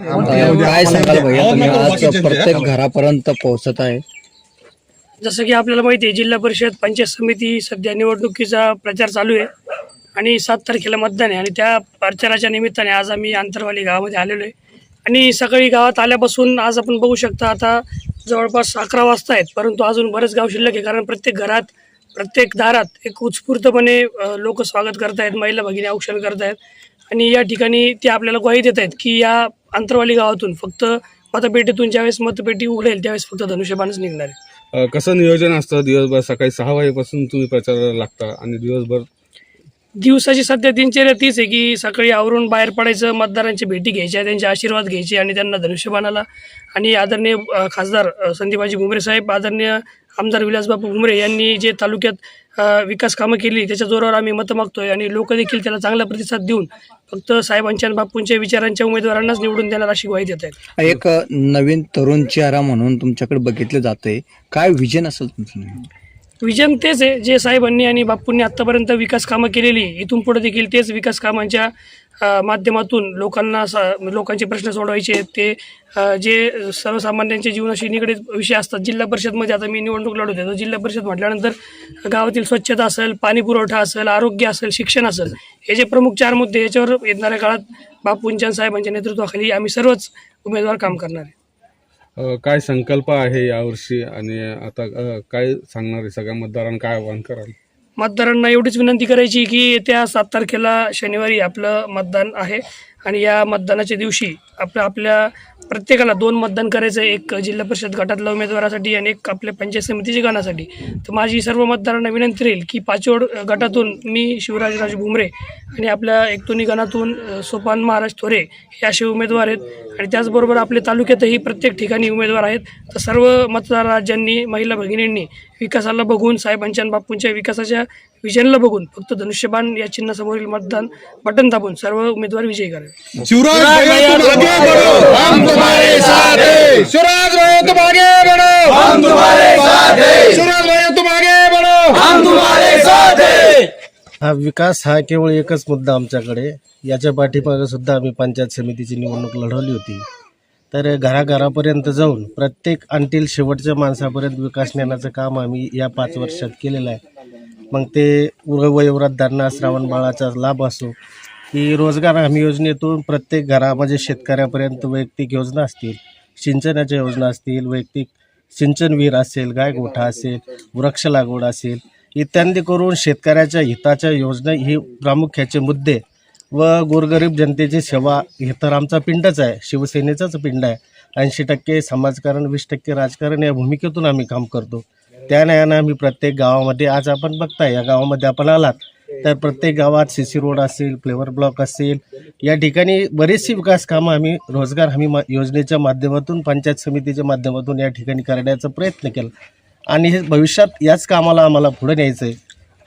काय सांगाल भैया, तुम्ही आज प्रत्येक घरापर्यंत पोहोचत आहे? जसं की आपल्याला माहिती आहे, जिल्हा परिषद पंचायत समिती सध्या निवडणुकीचा प्रचार चालू आहे आणि 7 तारखेला मतदान आहे. आणि त्या प्रचाराच्या निमित्ताने आज आम्ही आंतरवाली गावामध्ये आलेलो आहे. आणि सकाळी गावात आल्यापासून आज आपण बघू शकता, आता जवळपास 11 वाजता आहेत, परंतु अजून बरेच गाव शिल्लक आहे. कारण प्रत्येक घरात, प्रत्येक दारात एक उत्स्फूर्तपणे लोक स्वागत करत आहेत, महिला भगिनी औक्षण करत आहेत. आणि या ठिकाणी ते आपल्याला ग्वाही देत आहेत की या आंतरवाली गावातून फक्त मतपेटीतून ज्यावेळेस मतपेटी उघडेल त्यावेळेस फक्त धनुष्यबाणच निघणार आहे. कसं नियोजन असतं? दिवसभर सकाळी 6 वाजेपासून तुम्ही प्रचाराला लागता आणि दिवसभर? दिवसाची सध्या दिनचर्या तीच आहे की सकाळी आवरून बाहेर पडायचं, मतदारांची भेटी घ्यायच्या, त्यांचे आशीर्वाद घ्यायचे आणि त्यांना धनुष्यबाणाला. आणि आदरणीय खासदार संदीपाजी भुमरे साहेब, आदरणीय आमदार विलासबापू भुमरे यांनी जे तालुक्यात विकास कामं केली त्याच्या जोरावर आम्ही मतं मागतोय. आणि लोक देखील त्याला चांगला प्रतिसाद देऊन फक्त साहेबांच्या आणि बापूंच्या विचारांच्या उमेदवारांनाच निवडून देणार अशी ग्वाही देत आहेत. एक नवीन तरुण चेहरा म्हणून तुमच्याकडे बघितले जाते, काय विजन असेल तुमचं? विजन तेच आहे जे साहेबांनी आणि बापूंनी आत्तापर्यंत विकास कामं केलेली, इथून पुढे देखील तेच विकास कामांच्या माध्यमातून लोकांचे प्रश्न सोडवायचे आहेत. ते जे सर्वसामान्यांच्या जीवनाशी निगडीत विषय असतात. जिल्हा परिषदमध्ये आता मी निवडणूक लढवते, तर जिल्हा परिषद म्हटल्यानंतर गावातील स्वच्छता असेल, पाणी पुरवठा असेल, आरोग्य असेल, शिक्षण असेल, हे जे प्रमुख 4 मुद्दे, याच्यावर येणाऱ्या काळात बापूंच्या साहेबांच्या नेतृत्वाखाली आम्ही सर्वच उमेदवार काम करणार आहे. काय संकल्प आहे यावर्षी आणि आता काय सांगणार आहे? सगळ्या मतदारांना काय आवाहन कराल? मतदारांना एवढीच विनंती करायची की येत्या 7 तारखेला शनिवारी आपलं मतदान आहे. आणि या मतदानाच्या दिवशी आपल्या प्रत्येकाला 2 मतदान करायचं आहे, एक जिल्हा परिषद गटातल्या उमेदवारासाठी आणि एक आपल्या पंचायत समितीच्या गणासाठी. तर माझी सर्व मतदारांना विनंती राहील की पाचोड गटातून मी शिवराजराजे भुमरे आणि आपल्या एकतोनी गणातून सोपान महाराज थोरे हे असे उमेदवार आहेत. आणि त्याचबरोबर आपल्या तालुक्यातही प्रत्येक ठिकाणी उमेदवार आहेत. तर सर्व मतदार राज्यांनी, महिला भगिनींनी विकासाला बघून, साहेबांच्या आणि बापूंच्या विकासाच्या विजनला बघून फक्त धनुष्यबाण या चिन्हासमोरील मतदान बटन दाबून सर्व उमेदवार विजयी करावे. शिवराज भैया तुम आगे बढ़ो, हम तुम्हारे साथ हैं। शिवराज भैया तुम आगे बढ़ो, हम तुम्हारे साथ हैं। शिवराज भैया तुम आगे बढ़ो, हम तुम्हारे साथ हैं। हा विकास हा केवळ एकच मुद्दा आमच्याकडे. याच्या पाठीमागे सुद्धा आम्ही पंचायत समितीची निवडणूक लढवली होती. तर घराघरापर्यंत जाऊन प्रत्येक अंटील शेवटच्या माणसापर्यंत विकास नेण्याचं काम आम्ही या 5 वर्षात केलेलं आहे. मग ते वयोवृद्धांना श्रावण बाळाचा लाभ असो, की रोजगार हमी योजनेतून प्रत्येक घरामध्ये शेतकऱ्यापर्यंत वैयक्तिक योजना असतील, सिंचनाच्या योजना असतील, वैयक्तिक सिंचन विहीर असेल, गायगोठा असेल, वृक्ष लागवड असेल, इत्यादी करून शेतकऱ्याच्या हिताच्या योजना ही प्रामुख्याचे मुद्दे व गोरगरीब जनतेची सेवा हे तर आमचा पिंडच आहे, शिवसेनेचाच पिंड आहे. 80% समाजकारण, 20% राजकारण या भूमिकेतून आम्ही काम करतो. त्या न्यायानं आम्ही प्रत्येक गावामध्ये, आज आपण बघताय या गावामध्ये आपण आलात तर प्रत्येक गावात CC रोड असेल, फ्लेवर ब्लॉक असेल, या ठिकाणी बरीचशी विकास कामं आम्ही रोजगार हमी योजनेच्या माध्यमातून, पंचायत समितीच्या माध्यमातून या ठिकाणी करण्याचा प्रयत्न केला. आणि हे भविष्यात याच कामाला आम्हाला पुढे न्यायचं आहे,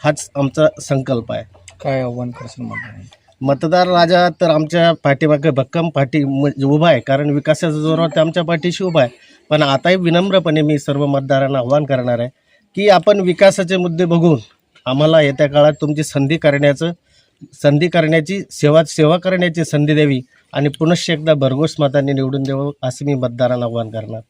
हाच आमचा संकल्प आहे. काय आव्हान करशील मतदार? मतदार राजा तर आमच्या पाठीमागे भक्कम पाठी उभा आहे, कारण विकासाच्या जोरावर ते आमच्या पाठीशी उभा आहे. पण आताही विनम्रपणे मी सर्व मतदारांना आव्हान करणार आहे की आपण विकासाचे मुद्दे बघून आम्हाला येत्या काळात तुमची संधी करण्याची सेवा करण्याची संधी द्यावी आणि पुनश्च एकदा भरघोस मतांनी निवडून द्यावं, असं मी मतदारांना आव्हान करणार.